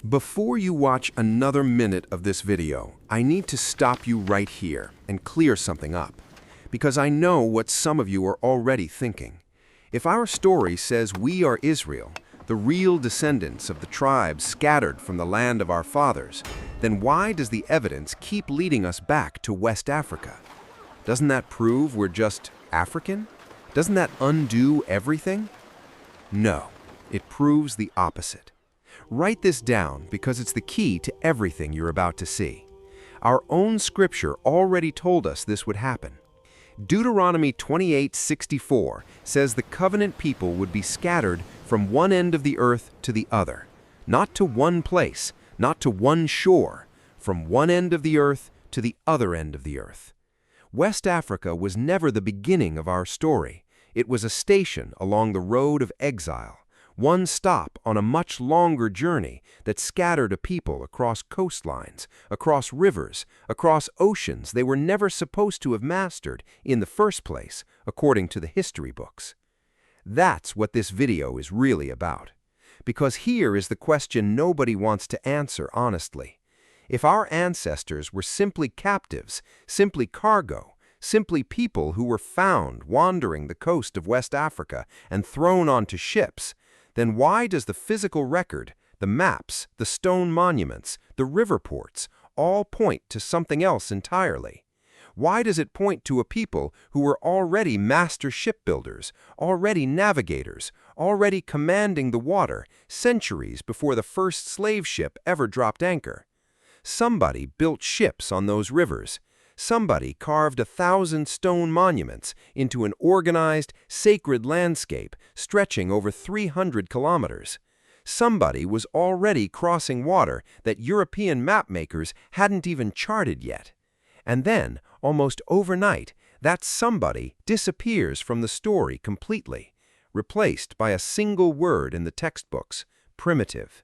Before you watch another minute of this video, I need to stop you right here and clear something up, because I know what some of you are already thinking. If our story says we are Israel, the real descendants of the tribes scattered from the land of our fathers, then why does the evidence keep leading us back to West Africa? Doesn't that prove we're just African? Doesn't that undo everything? No, it proves the opposite. Write this down because it's the key to everything you're about to see. Our own scripture already told us this would happen. Deuteronomy 28:64 says the covenant people would be scattered from one end of the earth to the other, not to one place, not to one shore, from one end of the earth to the other end of the earth. West Africa was never the beginning of our story. It was a station along the road of exile, one stop on a much longer journey that scattered a people across coastlines, across rivers, across oceans they were never supposed to have mastered in the first place, according to the history books. That's what this video is really about. Because here is the question nobody wants to answer honestly. If our ancestors were simply captives, simply cargo, simply people who were found wandering the coast of West Africa and thrown onto ships, then why does the physical record, the maps, the stone monuments, the river ports, all point to something else entirely? Why does it point to a people who were already master shipbuilders, already navigators, already commanding the water centuries before the first slave ship ever dropped anchor? Somebody built ships on those rivers. Somebody carved 1,000 stone monuments into an organized, sacred landscape stretching over 300 kilometers. Somebody was already crossing water that European mapmakers hadn't even charted yet. And then, almost overnight, that somebody disappears from the story completely, replaced by a single word in the textbooks, primitive.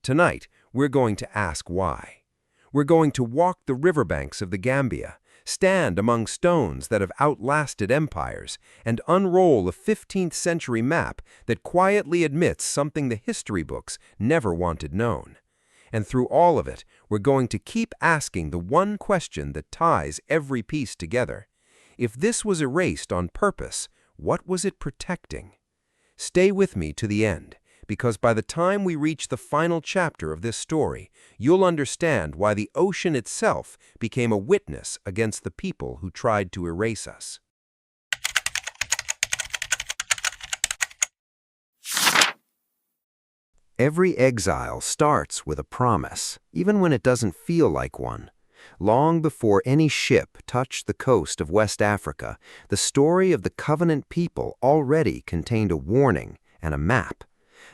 Tonight, we're going to ask why. We're going to walk the riverbanks of the Gambia, stand among stones that have outlasted empires, and unroll a 15th century map that quietly admits something the history books never wanted known. And through all of it, we're going to keep asking the one question that ties every piece together. If this was erased on purpose, what was it protecting? Stay with me to the end, because by the time we reach the final chapter of this story, you'll understand why the ocean itself became a witness against the people who tried to erase us. Every exile starts with a promise, even when it doesn't feel like one. Long before any ship touched the coast of West Africa, the story of the covenant people already contained a warning and a map.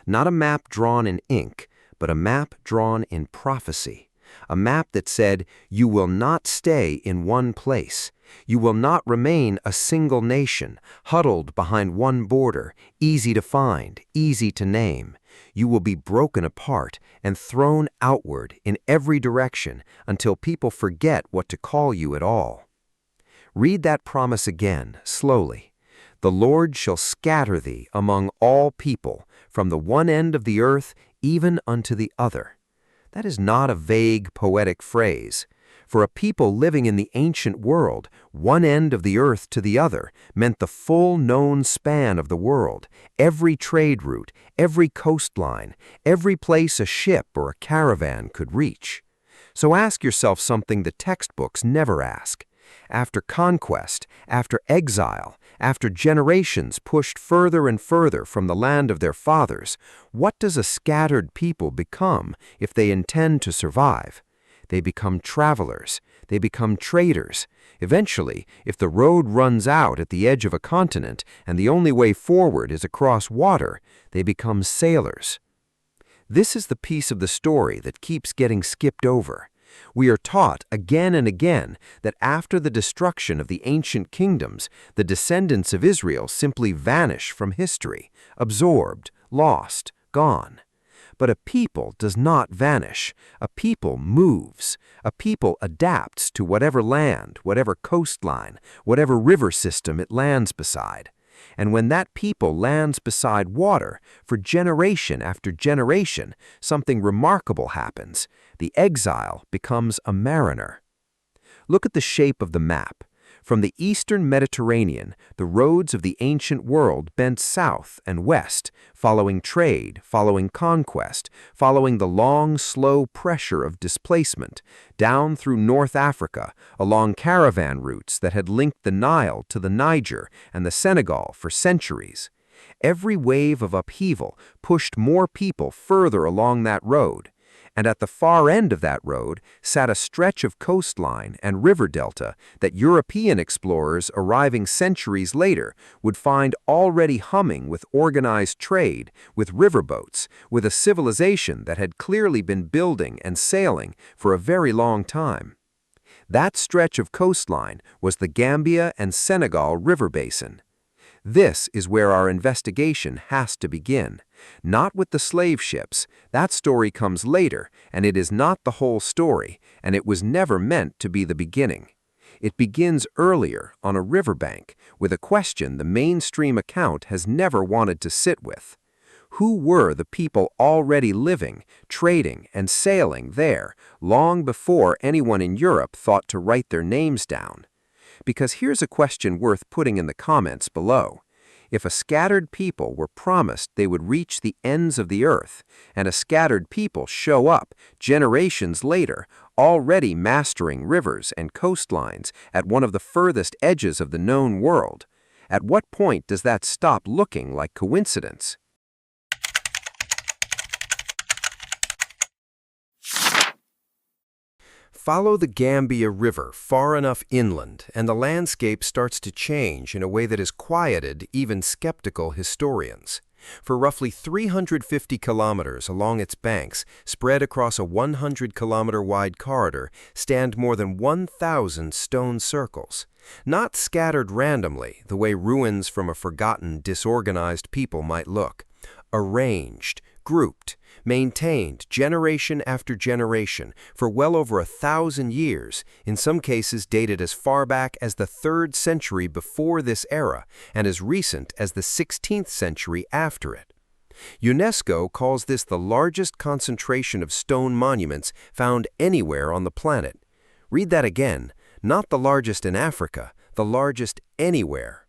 Not a map drawn in ink, but a map drawn in prophecy. A map that said, you will not stay in one place. You will not remain a single nation, huddled behind one border, easy to find, easy to name. You will be broken apart and thrown outward in every direction until people forget what to call you at all. Read that promise again, slowly. The Lord shall scatter thee among all people, from the one end of the earth even unto the other. That is not a vague, poetic phrase. For a people living in the ancient world, one end of the earth to the other meant the full known span of the world, every trade route, every coastline, every place a ship or a caravan could reach. So ask yourself something the textbooks never ask. After conquest, after exile, after generations pushed further and further from the land of their fathers, what does a scattered people become if they intend to survive? They become travelers. They become traders. Eventually, if the road runs out at the edge of a continent and the only way forward is across water, they become sailors. This is the piece of the story that keeps getting skipped over. We are taught again and again that after the destruction of the ancient kingdoms, the descendants of Israel simply vanish from history, absorbed, lost, gone. But a people does not vanish. A people moves. A people adapts to whatever land, whatever coastline, whatever river system it lands beside. And when that people lands beside water, for generation after generation, something remarkable happens. The exile becomes a mariner. Look at the shape of the map. From the eastern Mediterranean, the roads of the ancient world bent south and west, following trade, following conquest, following the long, slow pressure of displacement, down through North Africa, along caravan routes that had linked the Nile to the Niger and the Senegal for centuries. Every wave of upheaval pushed more people further along that road. And at the far end of that road sat a stretch of coastline and river delta that European explorers arriving centuries later would find already humming with organized trade, with riverboats, with a civilization that had clearly been building and sailing for a very long time. That stretch of coastline was the Gambia and Senegal river basin. This is where our investigation has to begin. Not with the slave ships. That story comes later, and it is not the whole story, and it was never meant to be the beginning. It begins earlier, on a riverbank, with a question the mainstream account has never wanted to sit with. Who were the people already living, trading, and sailing there long before anyone in Europe thought to write their names down? Because here's a question worth putting in the comments below. If a scattered people were promised they would reach the ends of the earth, and a scattered people show up generations later, already mastering rivers and coastlines at one of the furthest edges of the known world, at what point does that stop looking like coincidence? Follow the Gambia River far enough inland, and the landscape starts to change in a way that has quieted even skeptical historians. For roughly 350 kilometers along its banks, spread across a 100-kilometer-wide corridor, stand more than 1,000 stone circles. Not scattered randomly, the way ruins from a forgotten, disorganized people might look. Arranged, grouped, maintained generation after generation for well over 1,000 years, in some cases dated as far back as the 3rd century before this era and as recent as the 16th century after it. UNESCO calls this the largest concentration of stone monuments found anywhere on the planet. Read that again, not the largest in Africa, the largest anywhere.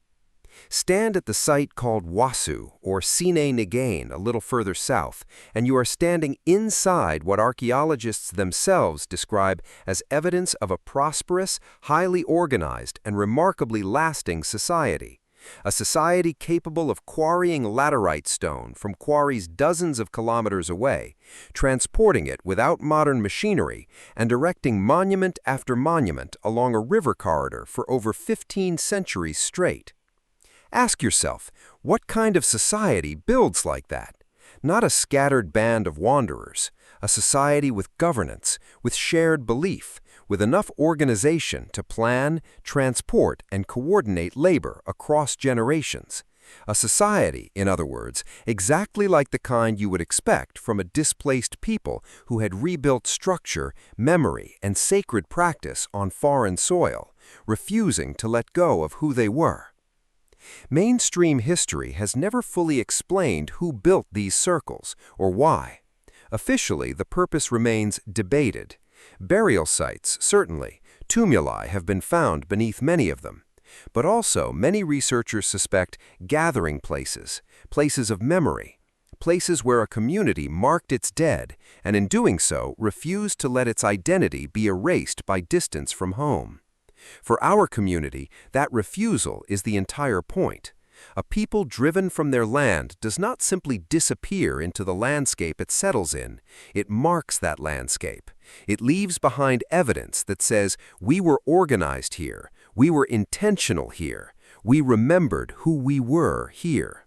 Stand at the site called Wasu, or Senegambian, a little further south, and you are standing inside what archaeologists themselves describe as evidence of a prosperous, highly organized, and remarkably lasting society. A society capable of quarrying laterite stone from quarries dozens of kilometers away, transporting it without modern machinery, and erecting monument after monument along a river corridor for over 15 centuries straight. Ask yourself, what kind of society builds like that? Not a scattered band of wanderers, a society with governance, with shared belief, with enough organization to plan, transport, and coordinate labor across generations. A society, in other words, exactly like the kind you would expect from a displaced people who had rebuilt structure, memory, and sacred practice on foreign soil, refusing to let go of who they were. Mainstream history has never fully explained who built these circles or why. Officially, the purpose remains debated. Burial sites, certainly. Tumuli have been found beneath many of them. But also, many researchers suspect gathering places, places of memory, places where a community marked its dead, and in doing so, refused to let its identity be erased by distance from home. For our community, that refusal is the entire point. A people driven from their land does not simply disappear into the landscape it settles in. It marks that landscape. It leaves behind evidence that says, we were organized here, we were intentional here, we remembered who we were here.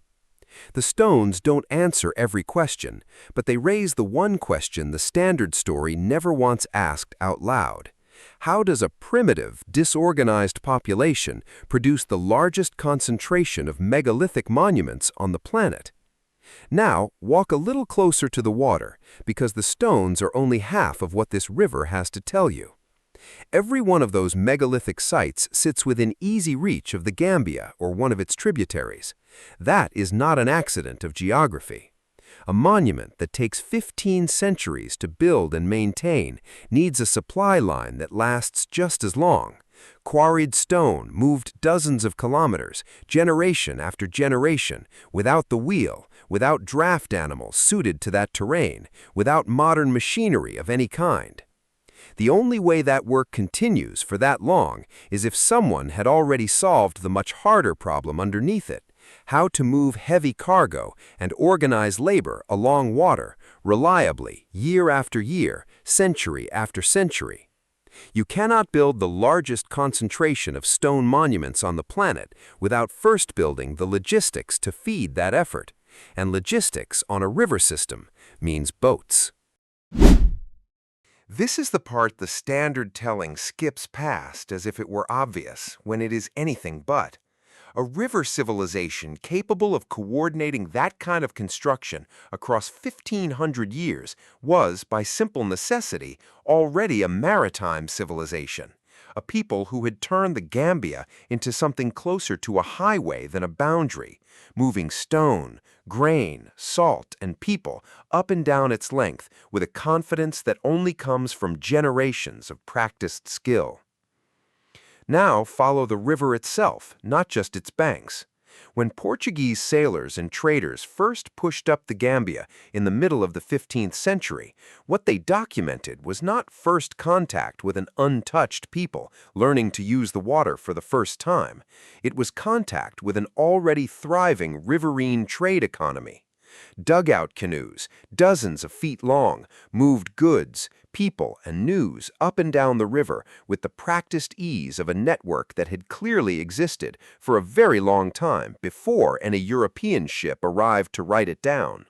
The stones don't answer every question, but they raise the one question the standard story never once asked out loud. How does a primitive, disorganized population produce the largest concentration of megalithic monuments on the planet? Now, walk a little closer to the water, because the stones are only half of what this river has to tell you. Every one of those megalithic sites sits within easy reach of the Gambia or one of its tributaries. That is not an accident of geography. A monument that takes 15 centuries to build and maintain needs a supply line that lasts just as long. Quarried stone moved dozens of kilometers, generation after generation, without the wheel, without draft animals suited to that terrain, without modern machinery of any kind. The only way that work continues for that long is if someone had already solved the much harder problem underneath it: how to move heavy cargo and organize labor along water, reliably, year after year, century after century. You cannot build the largest concentration of stone monuments on the planet without first building the logistics to feed that effort. And logistics on a river system means boats. This is the part the standard telling skips past as if it were obvious, when it is anything but. A river civilization capable of coordinating that kind of construction across 1,500 years was, by simple necessity, already a maritime civilization, a people who had turned the Gambia into something closer to a highway than a boundary, moving stone, grain, salt, and people up and down its length with a confidence that only comes from generations of practiced skill. Now follow the river itself, not just its banks. When Portuguese sailors and traders first pushed up the Gambia in the middle of the 15th century, what they documented was not first contact with an untouched people learning to use the water for the first time. It was contact with an already thriving riverine trade economy. Dugout canoes, dozens of feet long, moved goods, people, and news up and down the river with the practiced ease of a network that had clearly existed for a very long time before any European ship arrived to write it down.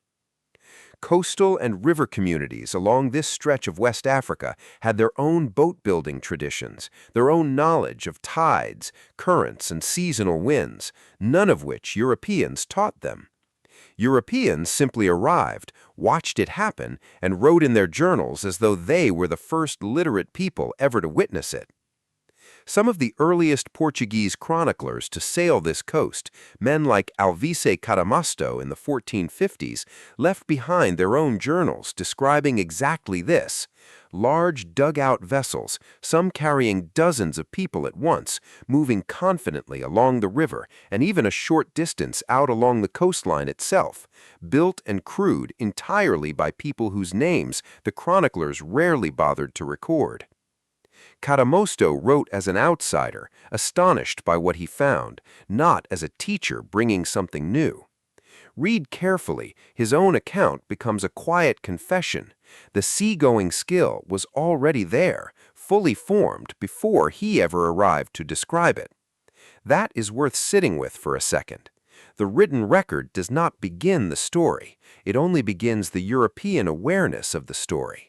Coastal and river communities along this stretch of West Africa had their own boat-building traditions, their own knowledge of tides, currents, and seasonal winds, none of which Europeans taught them. Europeans simply arrived, watched it happen, and wrote in their journals as though they were the first literate people ever to witness it. Some of the earliest Portuguese chroniclers to sail this coast, men like Alvise Cadamasto in the 1450s, left behind their own journals describing exactly this: large dugout vessels, some carrying dozens of people at once, moving confidently along the river and even a short distance out along the coastline itself, built and crewed entirely by people whose names the chroniclers rarely bothered to record. Cadamosto wrote as an outsider, astonished by what he found, not as a teacher bringing something new. Read carefully, his own account becomes a quiet confession. The seagoing skill was already there, fully formed before he ever arrived to describe it. That is worth sitting with for a second. The written record does not begin the story. It only begins the European awareness of the story.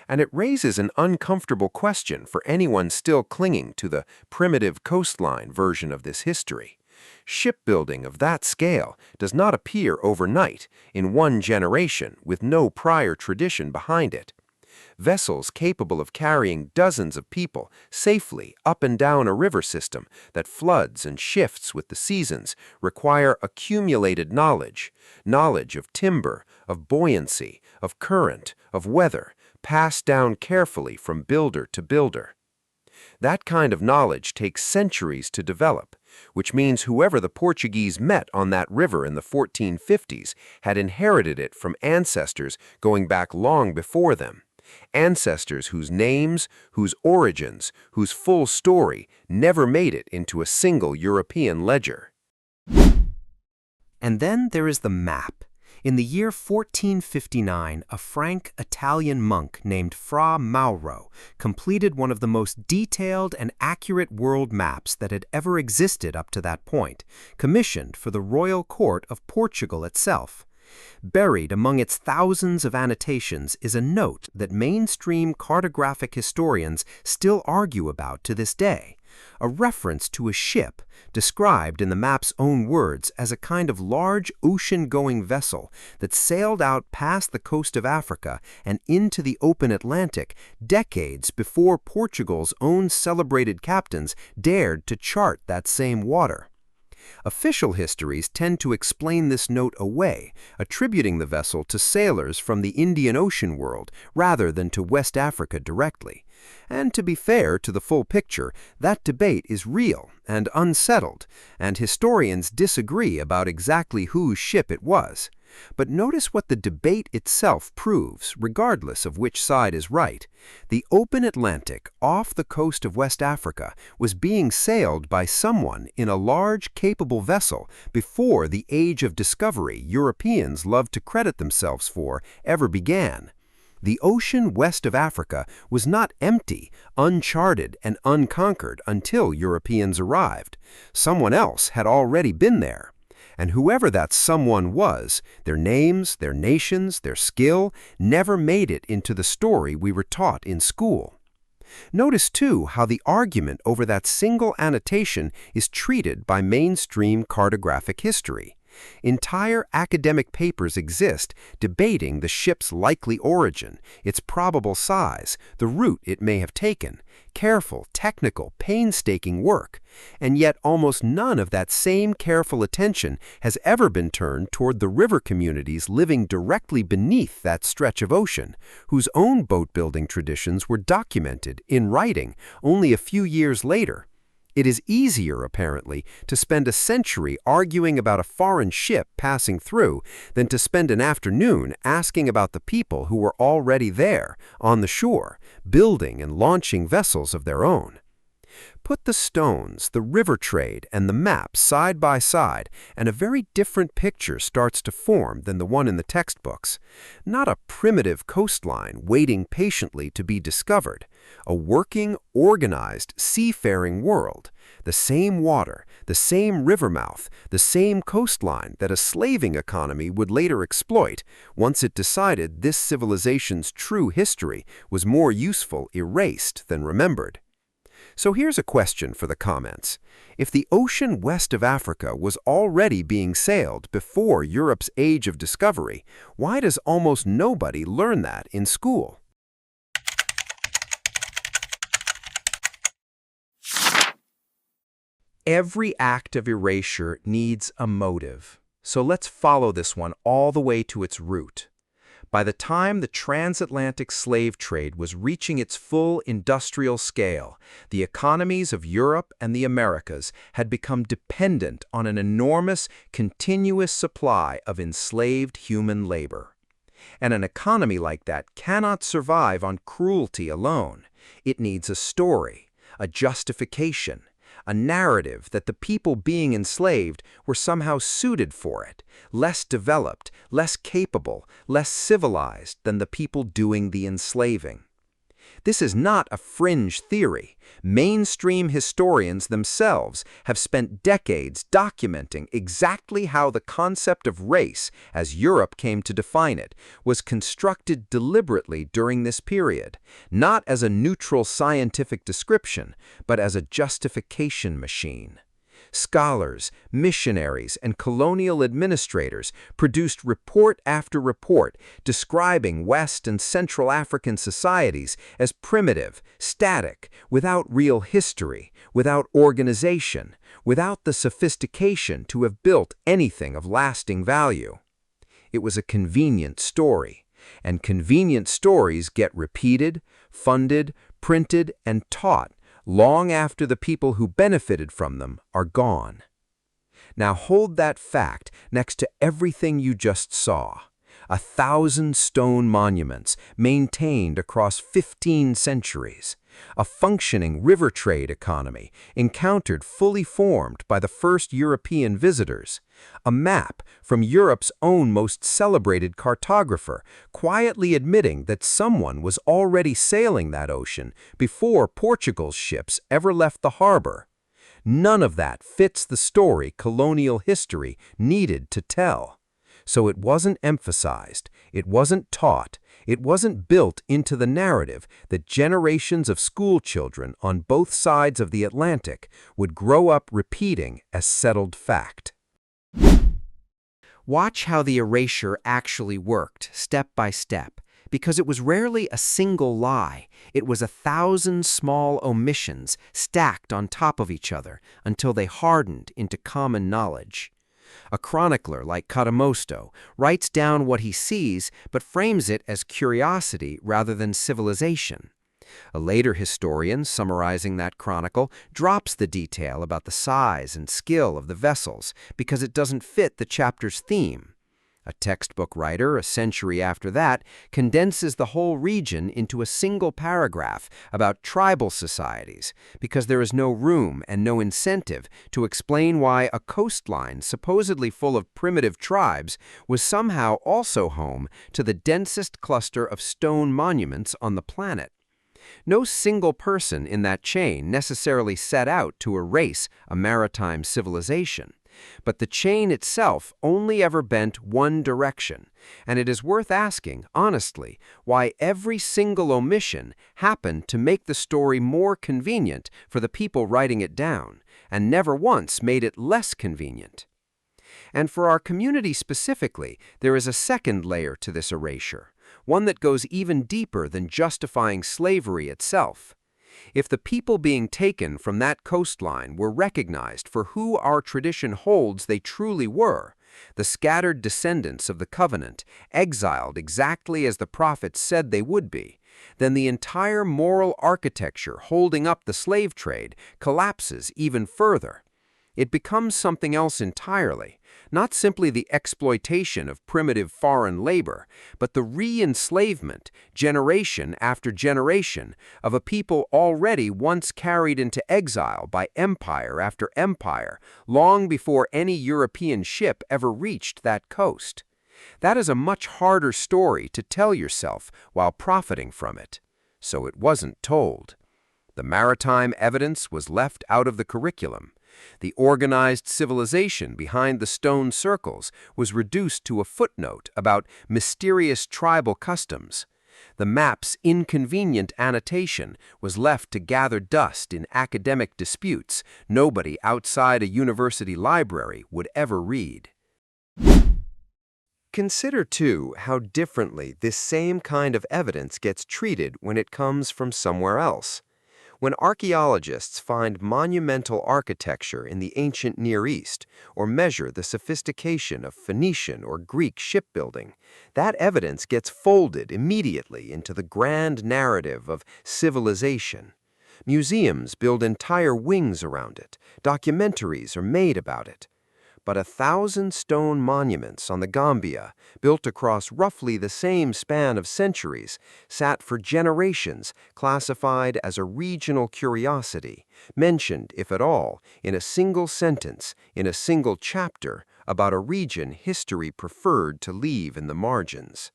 And it raises an uncomfortable question for anyone still clinging to the primitive coastline version of this history. Shipbuilding of that scale does not appear overnight, in one generation, with no prior tradition behind it. Vessels capable of carrying dozens of people safely up and down a river system that floods and shifts with the seasons require accumulated knowledge of timber, of buoyancy, of current, of weather, passed down carefully from builder to builder. That kind of knowledge takes centuries to develop, which means whoever the Portuguese met on that river in the 1450s had inherited it from ancestors going back long before them. Ancestors whose names, whose origins, whose full story never made it into a single European ledger. And then there is the map. In the year 1459, a Frank Italian monk named Fra Mauro completed one of the most detailed and accurate world maps that had ever existed up to that point, commissioned for the royal court of Portugal itself. Buried among its thousands of annotations is a note that mainstream cartographic historians still argue about to this day. a reference to a ship described in the map's own words as a kind of large ocean-going vessel that sailed out past the coast of Africa and into the open Atlantic decades before Portugal's own celebrated captains dared to chart that same water. Official histories tend to explain this note away, attributing the vessel to sailors from the Indian Ocean world rather than to West Africa directly. And to be fair to the full picture, that debate is real and unsettled, and historians disagree about exactly whose ship it was. But notice what the debate itself proves, regardless of which side is right. The open Atlantic off the coast of West Africa was being sailed by someone in a large, capable vessel before the age of discovery Europeans loved to credit themselves for ever began. The ocean west of Africa was not empty, uncharted, and unconquered until Europeans arrived. Someone else had already been there. And whoever that someone was, their names, their nations, their skill, never made it into the story we were taught in school. Notice, too, how the argument over that single annotation is treated by mainstream cartographic history. Entire academic papers exist debating the ship's likely origin, its probable size, the route it may have taken, careful, technical, painstaking work, and yet almost none of that same careful attention has ever been turned toward the river communities living directly beneath that stretch of ocean, whose own boat-building traditions were documented in writing only a few years later. It is easier, apparently, to spend a century arguing about a foreign ship passing through than to spend an afternoon asking about the people who were already there, on the shore, building and launching vessels of their own. Put the stones, the river trade, and the map side by side, and a very different picture starts to form than the one in the textbooks. Not a primitive coastline waiting patiently to be discovered. A working, organized, seafaring world. The same water, the same river mouth, the same coastline that a slaving economy would later exploit once it decided this civilization's true history was more useful erased than remembered. So here's a question for the comments. If the ocean west of Africa was already being sailed before Europe's age of discovery, why does almost nobody learn that in school? Every act of erasure needs a motive. So let's follow this one all the way to its root. By the time the transatlantic slave trade was reaching its full industrial scale, the economies of Europe and the Americas had become dependent on an enormous, continuous supply of enslaved human labor. And an economy like that cannot survive on cruelty alone. It needs a story, a justification, a narrative that the people being enslaved were somehow suited for it, less developed, less capable, less civilized than the people doing the enslaving. This is not a fringe theory. Mainstream historians themselves have spent decades documenting exactly how the concept of race, as Europe came to define it, was constructed deliberately during this period, not as a neutral scientific description, but as a justification machine. Scholars, missionaries, and colonial administrators produced report after report describing West and Central African societies as primitive, static, without real history, without organization, without the sophistication to have built anything of lasting value. It was a convenient story, and convenient stories get repeated, funded, printed, and taught long after the people who benefited from them are gone. Now hold that fact next to everything you just saw. 1,000 stone monuments maintained across 15 centuries. A functioning river trade economy encountered fully formed by the first European visitors. A map from Europe's own most celebrated cartographer quietly admitting that someone was already sailing that ocean before Portugal's ships ever left the harbor. None of that fits the story colonial history needed to tell. So it wasn't emphasized, it wasn't taught, it wasn't built into the narrative that generations of school children on both sides of the Atlantic would grow up repeating as settled fact. Watch how the erasure actually worked, step by step, because it was rarely a single lie. It was 1,000 small omissions stacked on top of each other until they hardened into common knowledge. A chronicler like Cadamosto writes down what he sees but frames it as curiosity rather than civilization. A later historian, summarizing that chronicle, drops the detail about the size and skill of the vessels because it doesn't fit the chapter's theme. A textbook writer, a century after that, condenses the whole region into a single paragraph about tribal societies because there is no room and no incentive to explain why a coastline supposedly full of primitive tribes was somehow also home to the densest cluster of stone monuments on the planet. No single person in that chain necessarily set out to erase a maritime civilization, but the chain itself only ever bent one direction, and it is worth asking, honestly, why every single omission happened to make the story more convenient for the people writing it down, and never once made it less convenient. And for our community specifically, there is a second layer to this erasure, one that goes even deeper than justifying slavery itself. If the people being taken from that coastline were recognized for who our tradition holds they truly were, the scattered descendants of the covenant, exiled exactly as the prophets said they would be, then the entire moral architecture holding up the slave trade collapses even further. It becomes something else entirely, not simply the exploitation of primitive foreign labor, but the re-enslavement, generation after generation, of a people already once carried into exile by empire after empire, long before any European ship ever reached that coast. That is a much harder story to tell yourself while profiting from it. So it wasn't told. The maritime evidence was left out of the curriculum. The organized civilization behind the stone circles was reduced to a footnote about mysterious tribal customs. The map's inconvenient annotation was left to gather dust in academic disputes nobody outside a university library would ever read. Consider, too, how differently this same kind of evidence gets treated when it comes from somewhere else. When archaeologists find monumental architecture in the ancient Near East or measure the sophistication of Phoenician or Greek shipbuilding, that evidence gets folded immediately into the grand narrative of civilization. Museums build entire wings around it. Documentaries are made about it. But 1,000 stone monuments on the Gambia, built across roughly the same span of centuries, sat for generations classified as a regional curiosity, mentioned, if at all, in a single sentence, in a single chapter, about a region history preferred to leave in the margins.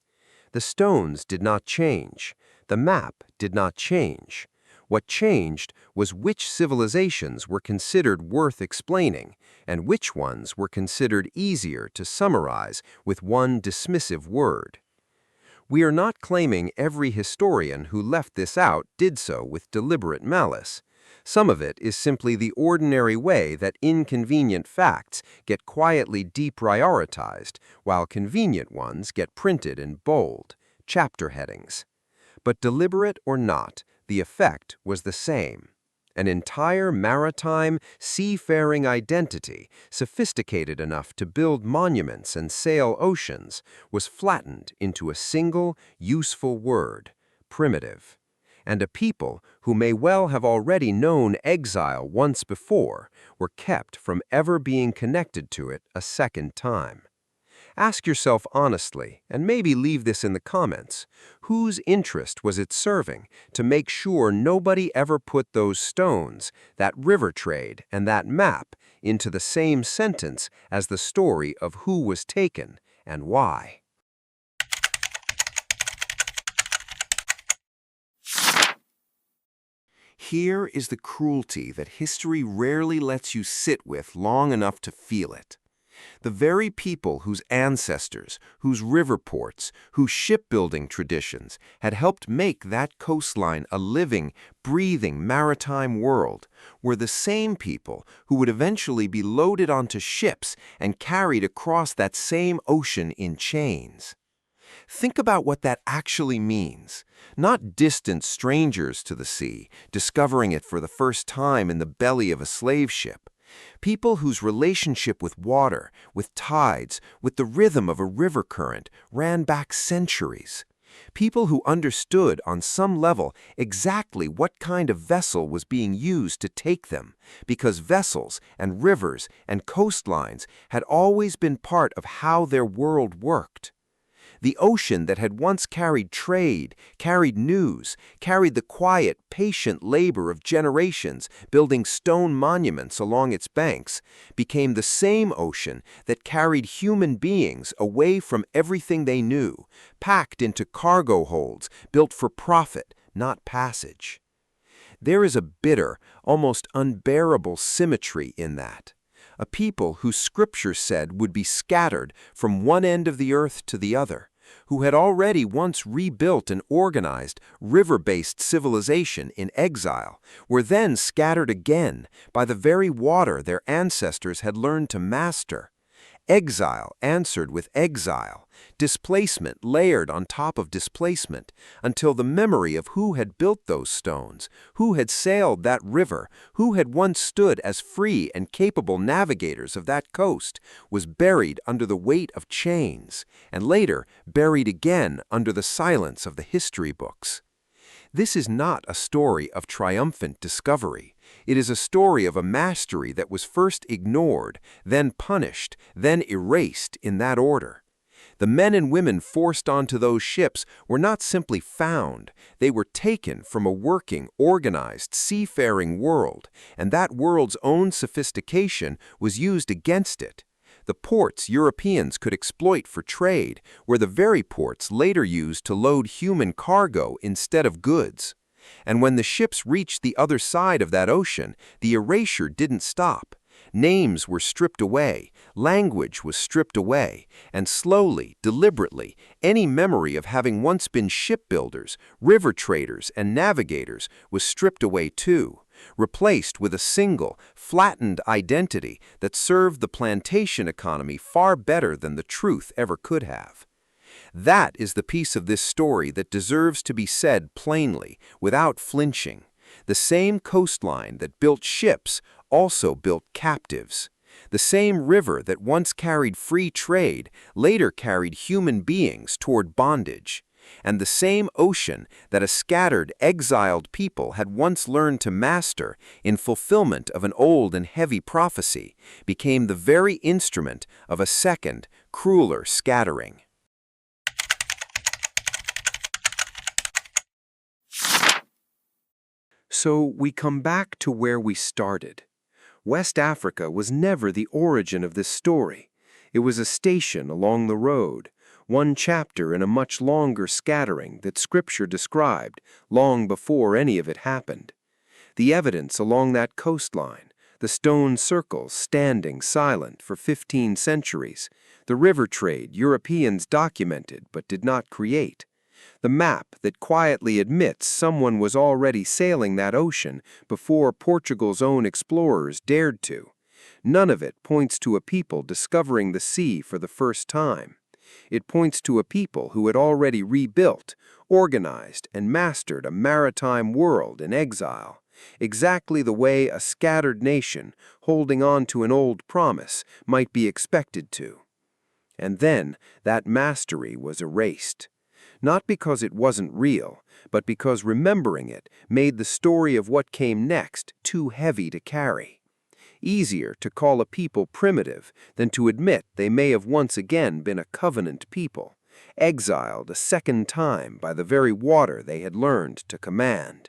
The stones did not change. The map did not change. What changed was which civilizations were considered worth explaining, and which ones were considered easier to summarize with one dismissive word. We are not claiming every historian who left this out did so with deliberate malice. Some of it is simply the ordinary way that inconvenient facts get quietly deprioritized, while convenient ones get printed in bold, chapter headings. But deliberate or not, the effect was the same. An entire maritime, seafaring identity, sophisticated enough to build monuments and sail oceans, was flattened into a single, useful word, primitive. And a people who may well have already known exile once before were kept from ever being connected to it a second time. Ask yourself honestly, and maybe leave this in the comments, whose interest was it serving to make sure nobody ever put those stones, that river trade, and that map into the same sentence as the story of who was taken and why? Here is the cruelty that history rarely lets you sit with long enough to feel it. The very people whose ancestors, whose river ports, whose shipbuilding traditions had helped make that coastline a living, breathing maritime world were the same people who would eventually be loaded onto ships and carried across that same ocean in chains. Think about what that actually means. Not distant strangers to the sea, discovering it for the first time in the belly of a slave ship. People whose relationship with water, with tides, with the rhythm of a river current ran back centuries. People who understood on some level exactly what kind of vessel was being used to take them, because vessels and rivers and coastlines had always been part of how their world worked. The ocean that had once carried trade, carried news, carried the quiet, patient labor of generations building stone monuments along its banks, became the same ocean that carried human beings away from everything they knew, packed into cargo holds built for profit, not passage. There is a bitter, almost unbearable symmetry in that. A people who Scripture said would be scattered from one end of the earth to the other, who had already once rebuilt and organized river-based civilization in exile, were then scattered again by the very water their ancestors had learned to master. Exile answered with exile, displacement layered on top of displacement, until the memory of who had built those stones, who had sailed that river, who had once stood as free and capable navigators of that coast, was buried under the weight of chains, and later buried again under the silence of the history books. This is not a story of triumphant discovery. It is a story of a mastery that was first ignored, then punished, then erased in that order. The men and women forced onto those ships were not simply found, they were taken from a working, organized, seafaring world, and that world's own sophistication was used against it. The ports Europeans could exploit for trade were the very ports later used to load human cargo instead of goods. And when the ships reached the other side of that ocean, the erasure didn't stop. Names were stripped away, language was stripped away, and slowly, deliberately, any memory of having once been shipbuilders, river traders, and navigators was stripped away too, replaced with a single, flattened identity that served the plantation economy far better than the truth ever could have. That is the piece of this story that deserves to be said plainly, without flinching. The same coastline that built ships also built captives. The same river that once carried free trade later carried human beings toward bondage. And the same ocean that a scattered, exiled people had once learned to master in fulfillment of an old and heavy prophecy became the very instrument of a second, crueler scattering. So we come back to where we started. West Africa was never the origin of this story. It was a station along the road, one chapter in a much longer scattering that Scripture described long before any of it happened. The evidence along that coastline, the stone circles standing silent for 15 centuries, the river trade Europeans documented but did not create, the map that quietly admits someone was already sailing that ocean before Portugal's own explorers dared to. None of it points to a people discovering the sea for the first time. It points to a people who had already rebuilt, organized, and mastered a maritime world in exile, exactly the way a scattered nation holding on to an old promise might be expected to. And then that mastery was erased. Not because it wasn't real, but because remembering it made the story of what came next too heavy to carry. Easier to call a people primitive than to admit they may have once again been a covenant people, exiled a second time by the very water they had learned to command.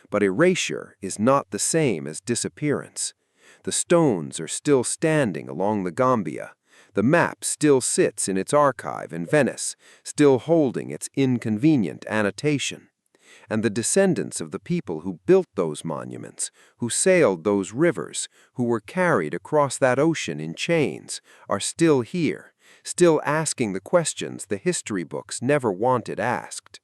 But erasure is not the same as disappearance. The stones are still standing along the Gambia. The map still sits in its archive in Venice, still holding its inconvenient annotation. and the descendants of the people who built those monuments, who sailed those rivers, who were carried across that ocean in chains, are still here, still asking the questions the history books never wanted asked.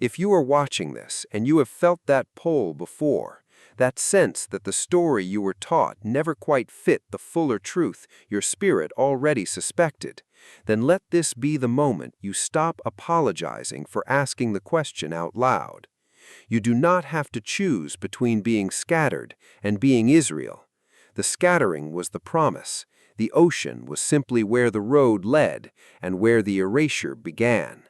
If you are watching this and you have felt that pull before, that sense that the story you were taught never quite fit the fuller truth your spirit already suspected, then let this be the moment you stop apologizing for asking the question out loud. You do not have to choose between being scattered and being Israel. The scattering was the promise. The ocean was simply where the road led and where the erasure began.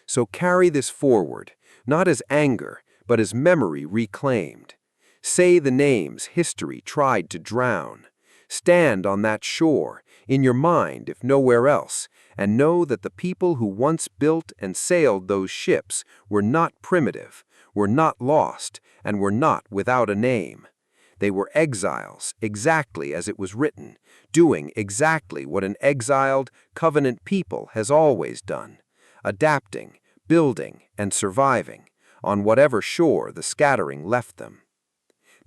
So carry this forward, not as anger, but as memory reclaimed. Say the names history tried to drown. Stand on that shore, in your mind if nowhere else, and know that the people who once built and sailed those ships were not primitive, were not lost, and were not without a name. They were exiles, exactly as it was written, doing exactly what an exiled, covenant people has always done, adapting, building, and surviving, on whatever shore the scattering left them.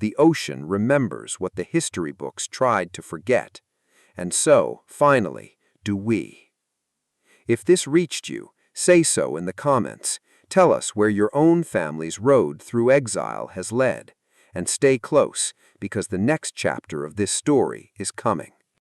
The ocean remembers what the history books tried to forget, and so, finally, do we. If this reached you, say so in the comments. Tell us where your own family's road through exile has led, and stay close, because the next chapter of this story is coming.